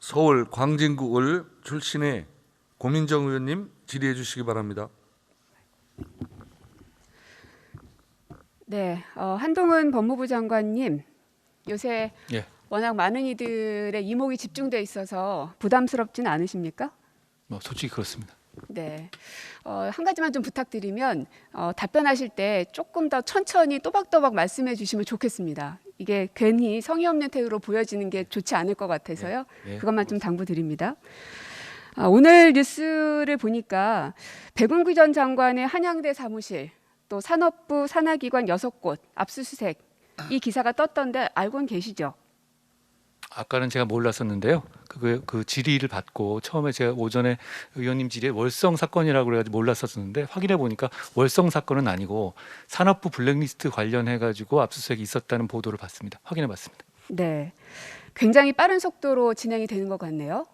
서울 광진구을 출신의 고민정 의원님 질의해 주시기 바랍니다. 네, 한동훈 법무부 장관님, 요새 예. 워낙 많은 이들의 이목이 집중돼 있어서 부담스럽진 않으십니까? 솔직히 그렇습니다. 네, 한 가지만 좀 부탁드리면 답변하실 때 조금 더 천천히 또박또박 말씀해 주시면 좋겠습니다. 이게 괜히 성의 없는 태도로 보여지는 게 좋지 않을 것 같아서요. 예, 그것만 좀 당부드립니다. 오늘 뉴스를 보니까 백운기 전 장관의 한양대 사무실, 또 산업부 산하기관 6곳 압수수색, 이 기사가 떴던데 알고는 계시죠? 아까는 제가 몰랐었는데요. 그 질의를 받고 처음에 제가 오전에 의원님 질의에 월성 사건이라고 그래가지고 몰랐었는데 확인해 보니까 월성 사건은 아니고 산업부 블랙리스트 관련해 가지고 압수수색이 있었다는 보도를 봤습니다. 확인해 봤습니다. 네, 굉장히 빠른 속도로 진행이 되는 것 같네요.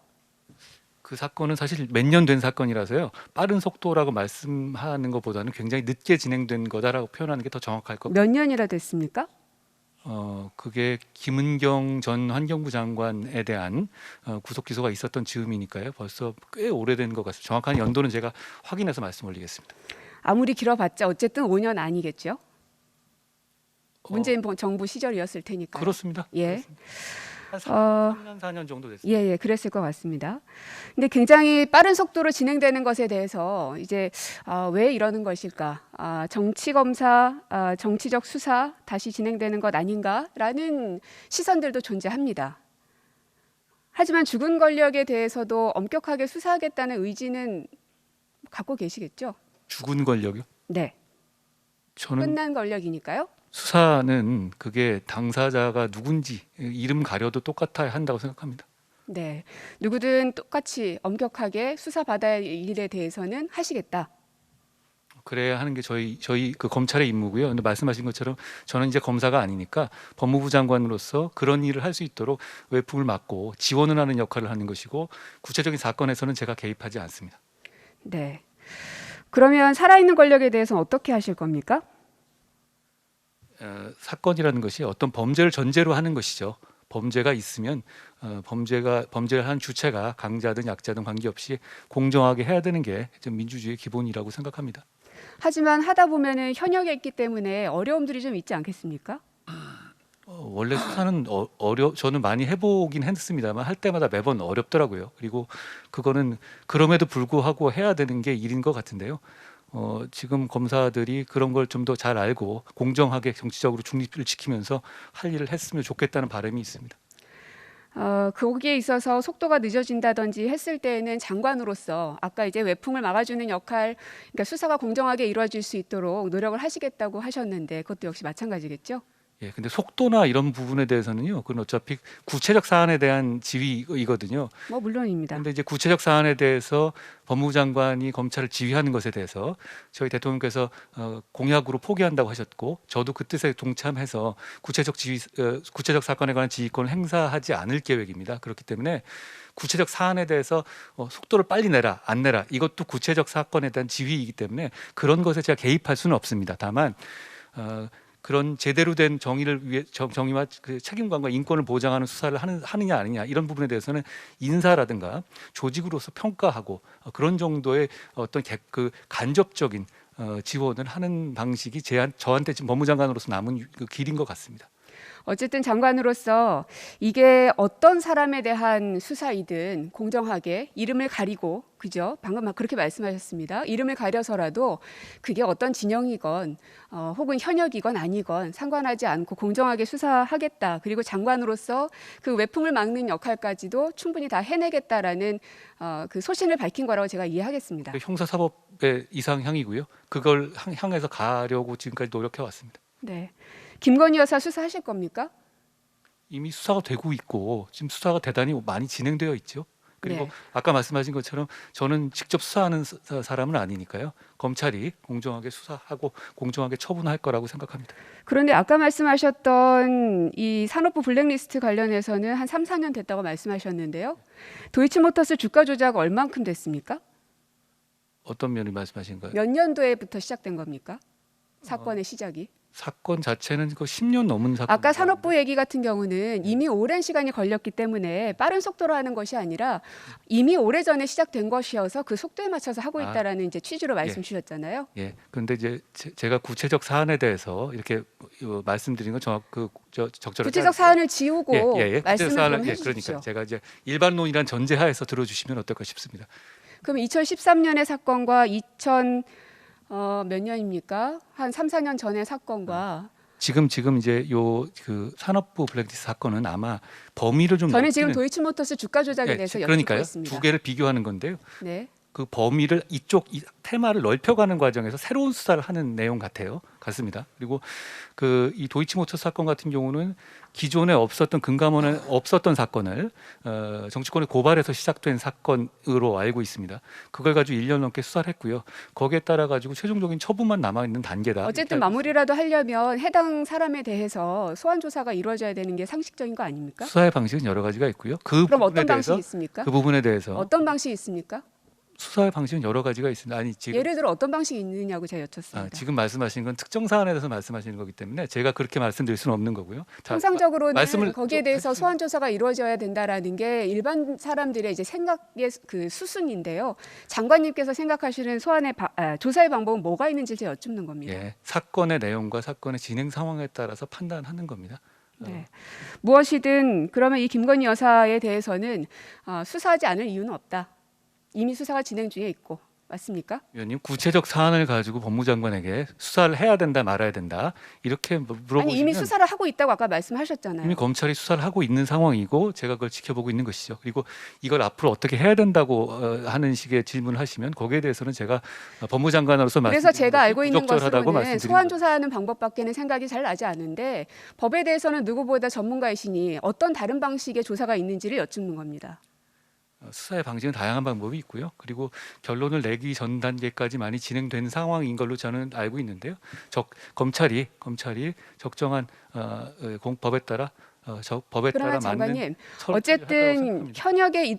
그 사건은 사실 몇 년 된 사건이라서요. 빠른 속도라고 말씀하는 것보다는 굉장히 늦게 진행된 거다라고 표현하는 게 더 정확할 것 같아요. 몇 년이나 됐습니까? 그게 김은경 전 환경부 장관에 대한 구속 기소가 있었던 즈음이니까요. 벌써 꽤 오래된 것 같습니다. 정확한 연도는 제가 확인해서 말씀 올리겠습니다. 아무리 길어봤자 어쨌든 5년 아니겠죠? 문재인 정부 시절이었을 테니까요. 그렇습니다. 예. 한 3년 4년 정도 됐습니다. 예, 그랬을 것 같습니다. 근데 굉장히 빠른 속도로 진행되는 것에 대해서 이제 왜 이러는 것일까? 정치 검사, 정치적 수사 다시 진행되는 것 아닌가라는 시선들도 존재합니다. 하지만 죽은 권력에 대해서도 엄격하게 수사하겠다는 의지는 갖고 계시겠죠? 죽은 권력이요? 네. 저는 끝난 권력이니까요. 수사는 그게 당사자가 누군지 이름 가려도 똑같아야 한다고 생각합니다. 네. 누구든 똑같이 엄격하게 수사받아야 할 일에 대해서는 하시겠다. 그래야 하는 게 저희 그 검찰의 임무고요. 근데 말씀하신 것처럼 저는 이제 검사가 아니니까 법무부 장관으로서 그런 일을 할 수 있도록 외풍을 막고 지원을 하는 역할을 하는 것이고 구체적인 사건에서는 제가 개입하지 않습니다. 네. 그러면 살아있는 권력에 대해서는 어떻게 하실 겁니까? 사건이라는 것이 어떤 범죄를 전제로 하는 것이죠. 범죄가 있으면 범죄를 한 주체가 강자든 약자든 관계없이 공정하게 해야 되는 게 좀 민주주의의 기본이라고 생각합니다. 하지만 하다 보면은 현역에 있기 때문에 어려움들이 좀 있지 않겠습니까? 원래 수사는 저는 많이 해보긴 했습니다만 할 때마다 매번 어렵더라고요. 그리고 그거는 그럼에도 불구하고 해야 되는 게 일인 것 같은데요. 지금 검사들이 그런 걸 좀 더 잘 알고 공정하게 정치적으로 중립을 지키면서 할 일을 했으면 좋겠다는 바람이 있습니다. 거기에 있어서 속도가 늦어진다든지 했을 때에는 장관으로서 아까 이제 외풍을 막아주는 역할, 그러니까 수사가 공정하게 이루어질 수 있도록 노력을 하시겠다고 하셨는데 그것도 역시 마찬가지겠죠? 예, 근데 속도나 이런 부분에 대해서는요, 그건 어차피 구체적 사안에 대한 지휘이거든요. 뭐 물론입니다. 그런데 이제 구체적 사안에 대해서 법무부 장관이 검찰을 지휘하는 것에 대해서 저희 대통령께서 공약으로 포기한다고 하셨고, 저도 그 뜻에 동참해서 구체적 사건에 관한 지휘권을 행사하지 않을 계획입니다. 그렇기 때문에 구체적 사안에 대해서 속도를 빨리 내라, 안 내라, 이것도 구체적 사건에 대한 지휘이기 때문에 그런 것에 제가 개입할 수는 없습니다. 다만 그런 제대로 된 정의를 위해 정의와 그 책임감과 인권을 보장하는 수사를 하느냐 아니냐 이런 부분에 대해서는 인사라든가 조직으로서 평가하고 그런 정도의 어떤 그 간접적인 지원을 하는 방식이 저한테 지금 법무장관으로서 남은 그 길인 것 같습니다. 어쨌든 장관으로서 이게 어떤 사람에 대한 수사이든 공정하게 이름을 가리고, 그죠? 방금 막 그렇게 말씀하셨습니다. 이름을 가려서라도 그게 어떤 진영이건 혹은 현역이건 아니건 상관하지 않고 공정하게 수사하겠다. 그리고 장관으로서 그 외풍을 막는 역할까지도 충분히 다 해내겠다라는 그 소신을 밝힌 거라고 제가 이해하겠습니다. 형사사법의 이상향이고요. 그걸 향해서 가려고 지금까지 노력해 왔습니다. 네. 김건희 여사 수사하실 겁니까? 이미 수사가 되고 있고 지금 수사가 대단히 많이 진행되어 있죠. 그리고 네. 아까 말씀하신 것처럼 저는 직접 수사하는 사람은 아니니까요. 검찰이 공정하게 수사하고 공정하게 처분할 거라고 생각합니다. 그런데 아까 말씀하셨던 이 산업부 블랙리스트 관련해서는 한 3, 4년 됐다고 말씀하셨는데요. 도이치모터스 주가 조작 얼만큼 됐습니까? 어떤 면을 말씀하신 거예요? 몇 년도에부터 시작된 겁니까? 사건의 시작이? 사건 자체는 그 10년 넘은 사건. 아까 산업부 얘기 같은 경우는 이미 오랜 시간이 걸렸기 때문에 빠른 속도로 하는 것이 아니라 이미 오래전에 시작된 것이어서 그 속도에 맞춰서 하고 있다라는 이제 취지로 말씀 주셨잖아요. 예. 그런데 이제 제가 구체적 사안에 대해서 이렇게 말씀드린 건 적절하지 구체적 사안을 지우고 구체적 말씀을 사안을 좀 해주십시오. 그러니까 제가 이제 일반론이란 전제하에서 들어주시면 어떨까 싶습니다. 그럼 2013년의 사건과 2000 몇 년입니까? 한 3, 4년 전의 사건과 지금 이제 요 그 산업부 블랙리스트 사건은 아마 범위를 좀 저는 지금 넓히는- 도이치모터스 주가 조작에 예, 대해서 여쭙고 그러니까요. 있습니다. 두 개를 비교하는 건데요. 네. 그 범위를 이 테마를 넓혀가는 과정에서 새로운 수사를 하는 내용 같습니다. 그리고 그 이 도이치모터 사건 같은 경우는 기존에 없었던 금감원에 없었던 사건을 정치권에 고발해서 시작된 사건으로 알고 있습니다. 그걸 가지고 1년 넘게 수사를 했고요. 거기에 따라 가지고 최종적인 처분만 남아 있는 단계다. 어쨌든 마무리라도 하려면 해당 사람에 대해서 소환 조사가 이루어져야 되는 게 상식적인 거 아닙니까? 수사의 방식은 여러 가지가 있고요. 그 그럼 부분에 어떤 대해서 방식이 있습니까? 그 부분에 대해서 어떤 방식이 있습니까? 수사의 방식은 여러 가지가 있습니다. 아니 지금 예를 들어 어떤 방식이 있느냐고 제가 여쭙습니다. 지금 말씀하신 건 특정 사안에 대해서 말씀하시는 거기 때문에 제가 그렇게 말씀드릴 수는 없는 거고요. 자, 통상적으로는 말씀을 거기에 좀 대해서 해주시면- 소환 조사가 이루어져야 된다라는 게 일반 사람들의 이제 생각의 그 수순인데요. 장관님께서 생각하시는 조사의 방법은 뭐가 있는지 제가 여쭙는 겁니다. 예, 사건의 내용과 사건의 진행 상황에 따라서 판단하는 겁니다. 네. 무엇이든 그러면 이 김건희 여사에 대해서는 수사하지 않을 이유는 없다. 이미 수사가 진행 중에 있고 맞습니까? 위원님 구체적 사안을 가지고 법무장관에게 수사를 해야 된다 말아야 된다 이렇게 물어보시면 아니 이미 수사를 하고 있다고 아까 말씀하셨잖아요. 이미 검찰이 수사를 하고 있는 상황이고 제가 그걸 지켜보고 있는 것이죠. 그리고 이걸 앞으로 어떻게 해야 된다고 하는 식의 질문을 하시면 거기에 대해서는 제가 법무장관으로서 그래서 제가 알고 있는 부적절하다고 것으로는 말씀드린 소환 거죠. 조사하는 방법밖에는 생각이 잘 나지 않는데 법에 대해서는 누구보다 전문가이시니 어떤 다른 방식의 조사가 있는지를 여쭙는 겁니다. 수사의 방식은 다양한 방법이 있고요. 그리고 결론을 내기 전 단계까지 많이 진행된 상황인 걸로 저는 알고 있는데요. 검찰이 적정한 법에 따라 법에 따라 그러나 맞는 장관님 처리를 할 거라고 어쨌든 생각합니다. 현역에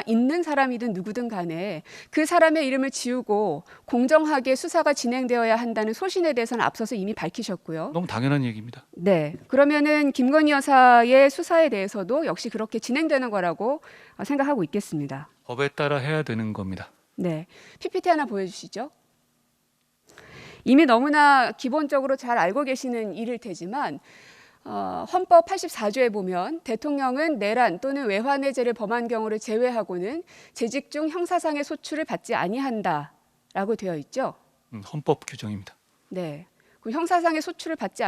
있는 사람이든 누구든 간에 그 사람의 이름을 지우고 공정하게 수사가 진행되어야 한다는 소신에 대해서는 앞서서 이미 밝히셨고요. 너무 당연한 얘기입니다. 네, 그러면은 김건희 여사의 수사에 대해서도 역시 그렇게 진행되는 거라고 생각하고 있겠습니다. 법에 따라 해야 되는 겁니다. 네, PPT 하나 보여주시죠. 이미 너무나 기본적으로 잘 알고 계시는 일일 테지만 헌법 84조에 보면 대통령은 내란 또는 외환해제를 범한 경우를 제외하고는 재직 중 형사상의 소출을 받지 아니한다라고 되어 있죠. 헌법 규정입니다. 네, 그 형사상의 소출을 받지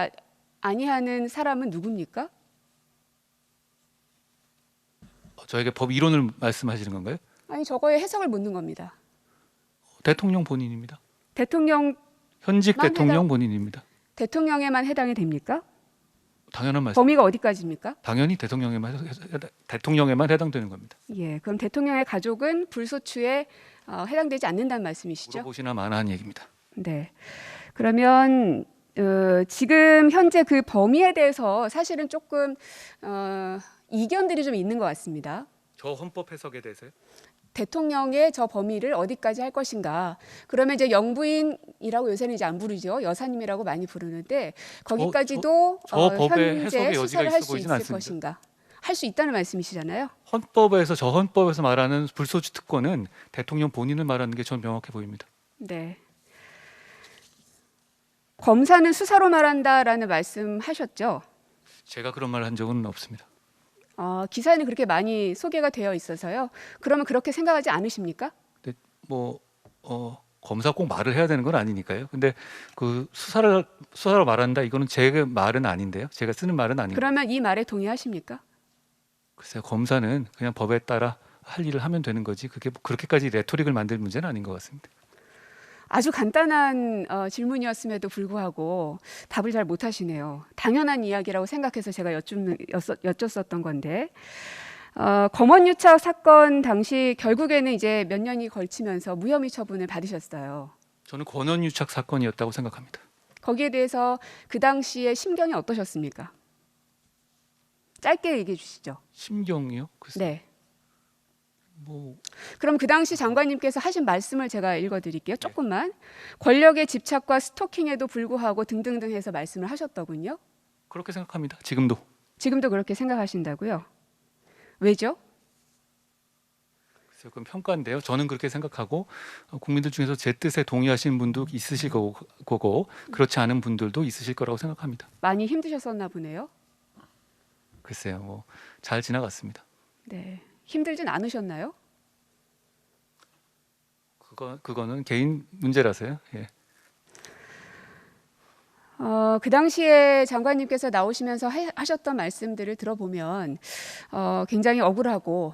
아니하는 사람은 누굽니까? 저에게 법 이론을 말씀하시는 건가요? 아니 저거에 해석을 묻는 겁니다. 대통령 본인입니다. 대통령 현직 만 대통령 본인입니다. 대통령에만 해당이 됩니까? 당연한 말씀. 범위가 어디까지입니까? 당연히 대통령에만 해당되는 겁니다. 예, 그럼 대통령의 가족은 불소추에 해당되지 않는다는 말씀이시죠? 물어보시나 마나한 얘기입니다. 네. 그러면 지금 현재 그 범위에 대해서 사실은 조금 이견들이 좀 있는 것 같습니다. 저 헌법 해석에 대해서요? 대통령의 저 범위를 어디까지 할 것인가. 그러면 이제 영부인이라고 요새는 이제 안 부르죠. 여사님이라고 많이 부르는데 거기까지도 저 법의 현재 해석의 여지가 수사를 있어 할 수 보이진 있을 않습니다. 것인가. 할 수 있다는 말씀이시잖아요. 저 헌법에서 말하는 불소추 특권은 대통령 본인을 말하는 게 전 명확해 보입니다. 네. 검사는 수사로 말한다라는 말씀하셨죠. 제가 그런 말을 한 적은 없습니다. 기사에는 그렇게 많이 소개가 되어 있어서요. 그러면 그렇게 생각하지 않으십니까? 근데 검사 꼭 말을 해야 되는 건 아니니까요. 근데 그 수사로 말한다 이거는 제 말은 아닌데요. 제가 쓰는 말은 아닌데. 그러면 이 말에 동의하십니까? 글쎄요. 검사는 그냥 법에 따라 할 일을 하면 되는 거지. 그게 그렇게까지 레토릭을 만들 문제는 아닌 것 같습니다. 아주 간단한 질문이었음에도 불구하고 답을 잘 못하시네요. 당연한 이야기라고 생각해서 제가 여쭙었던 건데 검언유착 사건 당시 결국에는 이제 몇 년이 걸치면서 무혐의 처분을 받으셨어요. 저는 권한유착 사건이었다고 생각합니다. 거기에 대해서 그 당시에 심경이 어떠셨습니까? 짧게 얘기해 주시죠. 심경이요? 글쎄. 네. 뭐 그럼 그 당시 장관님께서 하신 말씀을 제가 읽어드릴게요. 조금만. 권력의 집착과 스토킹에도 불구하고 등등등 해서 말씀을 하셨더군요. 그렇게 생각합니다. 지금도. 지금도 그렇게 생각하신다고요? 왜죠? 글쎄요, 그건 평가인데요. 저는 그렇게 생각하고 국민들 중에서 제 뜻에 동의하시는 분도 있으실 거고 그렇지 않은 분들도 있으실 거라고 생각합니다. 많이 힘드셨었나 보네요. 글쎄요, 뭐 잘 지나갔습니다. 네. 힘들진 않으셨나요? 그거는 개인 문제라서요. 예. 그 당시에 장관님께서 나오시면서 하셨던 말씀들을 들어보면 굉장히 억울하고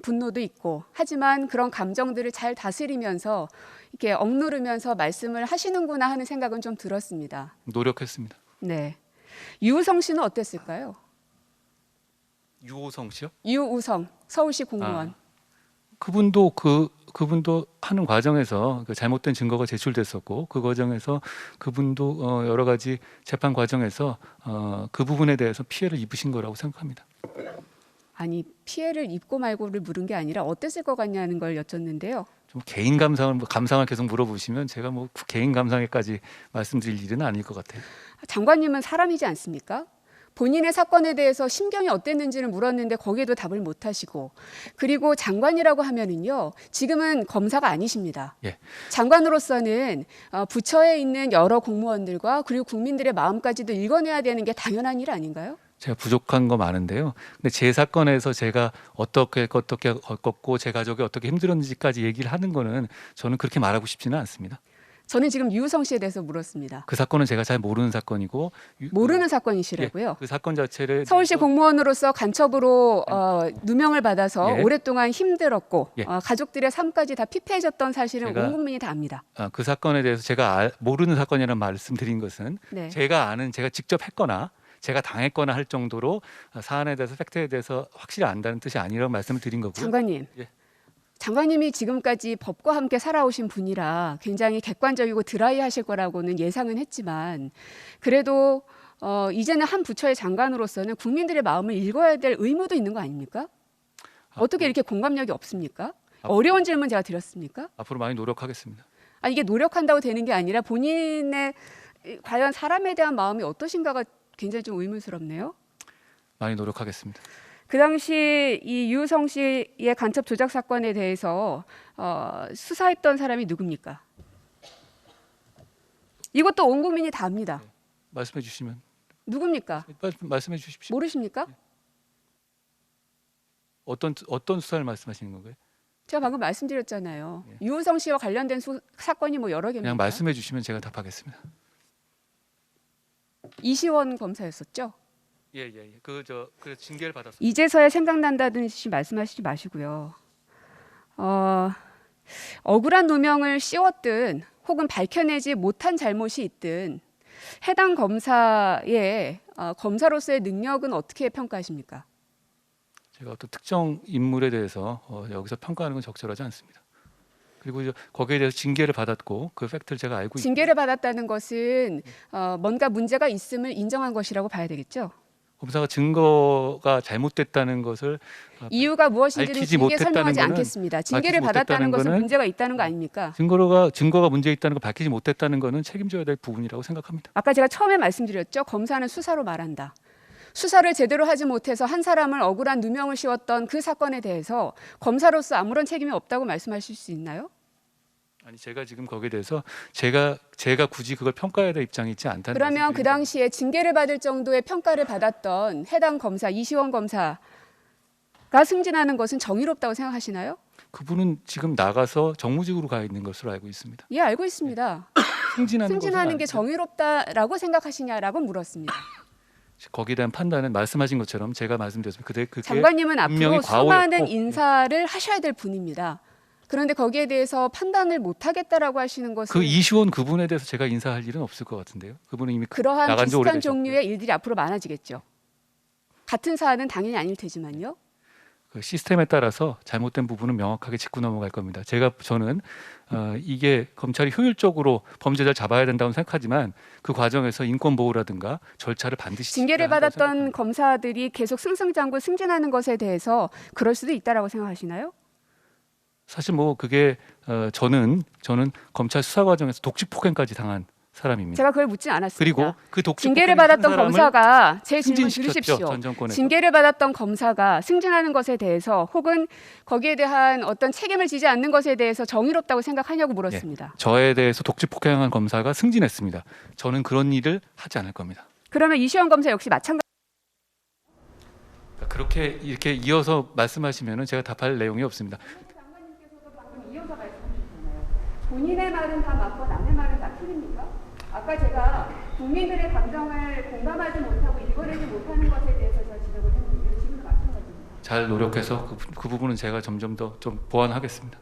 분노도 있고 하지만 그런 감정들을 잘 다스리면서 이렇게 억누르면서 말씀을 하시는구나 하는 생각은 좀 들었습니다. 노력했습니다. 네. 유우성 씨는 어땠을까요? 유호성 씨요? 유우성 서울시 공무원. 그분도 그분도 하는 과정에서 그 잘못된 증거가 제출됐었고 그 과정에서 그분도 여러 가지 재판 과정에서 그 부분에 대해서 피해를 입으신 거라고 생각합니다. 아니 피해를 입고 말고를 물은 게 아니라 어땠을 것 같냐는 걸 여쭙는데요. 좀 개인 감상을 계속 물어보시면 제가 뭐 개인 감상에까지 말씀드릴 일은 아닐 것 같아요. 장관님은 사람이지 않습니까? 본인의 사건에 대해서 심경이 어땠는지를 물었는데 거기에도 답을 못 하시고 그리고 장관이라고 하면은요 지금은 검사가 아니십니다. 예. 장관으로서는 부처에 있는 여러 공무원들과 그리고 국민들의 마음까지도 읽어내야 되는 게 당연한 일 아닌가요? 제가 부족한 거 많은데요. 근데 제 사건에서 제가 어떻게 겪었고 제 가족이 어떻게 힘들었는지까지 얘기를 하는 거는 저는 그렇게 말하고 싶지는 않습니다. 저는 지금 유우성 씨에 대해서 물었습니다. 그 사건은 제가 잘 모르는 사건이고 모르는 사건이시라고요? 그 사건 자체를 서울시 공무원으로서 간첩으로 누명을 받아서 예. 오랫동안 힘들었고 예. 가족들의 삶까지 다 피폐해졌던 사실은 온 국민이 다 압니다. 그 사건에 대해서 제가 모르는 사건이라는 말씀드린 것은 네. 제가 직접 했거나 제가 당했거나 할 정도로 사안에 대해서 팩트에 대해서 확실히 안다는 뜻이 아니라고 말씀을 드린 거고요. 장관님, 예. 장관님이 지금까지 법과 함께 살아오신 분이라 굉장히 객관적이고 드라이하실 거라고는 예상은 했지만 그래도 이제는 한 부처의 장관으로서는 국민들의 마음을 읽어야 될 의무도 있는 거 아닙니까? 어떻게 이렇게 공감력이 없습니까? 어려운 질문 제가 드렸습니까? 앞으로 많이 노력하겠습니다. 이게 노력한다고 되는 게 아니라 본인의 과연 사람에 대한 마음이 어떠신가가 굉장히 좀 의문스럽네요. 많이 노력하겠습니다. 그 당시 이 유우성 씨의 간첩 조작 사건에 대해서 수사했던 사람이 누굽니까? 이것도 온 국민이 다 압니다. 말씀해 주시면 누굽니까? 말씀해 주십시오. 모르십니까? 어떤 수사를 말씀하시는 건가요? 제가 방금 말씀드렸잖아요. 유우성 씨와 관련된 사건이 뭐 여러 개입니다. 그냥 말씀해 주시면 제가 답하겠습니다. 이시원 검사였었죠. 예. 그 징계를 받았어요. 이제서야 생각난다든지 말씀하시지 마시고요. 억울한 누명을 씌웠든 혹은 밝혀내지 못한 잘못이 있든 해당 검사의 검사로서의 능력은 어떻게 평가하십니까? 제가 어떤 특정 인물에 대해서 여기서 평가하는 건 적절하지 않습니다. 그리고 거기에 대해서 징계를 받았고 그 팩트를 제가 알고 있고 징계를 받았다는 것은 뭔가 문제가 있음을 인정한 것이라고 봐야 되겠죠. 검사가 증거가 잘못됐다는 것을 이유가 무엇인지는 밝히지 길게 못했다는 설명하지 거는 않겠습니다. 징계를 밝히지 받았다는 못했다는 것은 거는 문제가 있다는 거 아닙니까? 증거가 문제 있다는 걸 밝히지 못했다는 것은 책임져야 될 부분이라고 생각합니다. 아까 제가 처음에 말씀드렸죠. 검사는 수사로 말한다. 수사를 제대로 하지 못해서 한 사람을 억울한 누명을 씌웠던 그 사건에 대해서 검사로서 아무런 책임이 없다고 말씀하실 수 있나요? 아니 제가 지금 거기에 대해서 제가 굳이 그걸 평가해야 될 입장이 있지 않다는 그러면 그 당시에 징계를 받을 정도의 평가를 받았던 해당 검사 이시원 검사가 승진하는 것은 정의롭다고 생각하시나요? 그분은 지금 나가서 정무직으로 가 있는 것으로 알고 있습니다. 예, 알고 있습니다. 승진하는 게 정의롭다라고 생각하시냐라고 물었습니다. 거기에 대한 판단은 말씀하신 것처럼 제가 말씀드렸습니다. 그게 장관님은 분명히 앞으로 수많은 과오였고, 인사를 하셔야 될 분입니다. 그런데 거기에 대해서 판단을 못하겠다라고 하시는 것은 그 이시원 그분에 대해서 제가 인사할 일은 없을 것 같은데요. 그분은 이미 그러한 나간 지 비슷한 오래되셨고. 종류의 일들이 앞으로 많아지겠죠. 같은 사안은 당연히 아닐 테지만요. 그 시스템에 따라서 잘못된 부분은 명확하게 짚고 넘어갈 겁니다. 저는 이게 검찰이 효율적으로 범죄자를 잡아야 된다고 생각하지만 그 과정에서 인권 보호라든가 절차를 반드시 징계를 지켜야 한다고 받았던 생각합니다. 검사들이 계속 승승장구 승진하는 것에 대해서 그럴 수도 있다라고 생각하시나요? 사실 뭐 그게 저는 검찰 수사 과정에서 독직 폭행까지 당한 사람입니다. 제가 그걸 묻지 않았습니다. 그리고 그 독직 징계를 폭행한 받았던 사람을 검사가 제 질문 승진시켰죠, 들으십시오. 전 정권에서. 징계를 받았던 검사가 승진하는 것에 대해서 혹은 거기에 대한 어떤 책임을 지지 않는 것에 대해서 정의롭다고 생각하냐고 물었습니다. 저에 대해서 독직 폭행한 검사가 승진했습니다. 저는 그런 일을 하지 않을 겁니다. 그러면 이시영 검사 역시 마찬가지. 그렇게 이렇게 이어서 말씀하시면은 제가 답할 내용이 없습니다. 장관님께서도 방금 이어서 말씀하셨잖아요. 본인의 말은 다 맞고 남의 말은 다 틀립니까? 아까 제가 국민들의 감정을 공감하지 못하고 읽어내지 못하는 것에 대해서 제가 지적을 했는데 지금은 마찬가지입니다. 잘 노력해서 그 부분은 제가 점점 더 좀 보완하겠습니다.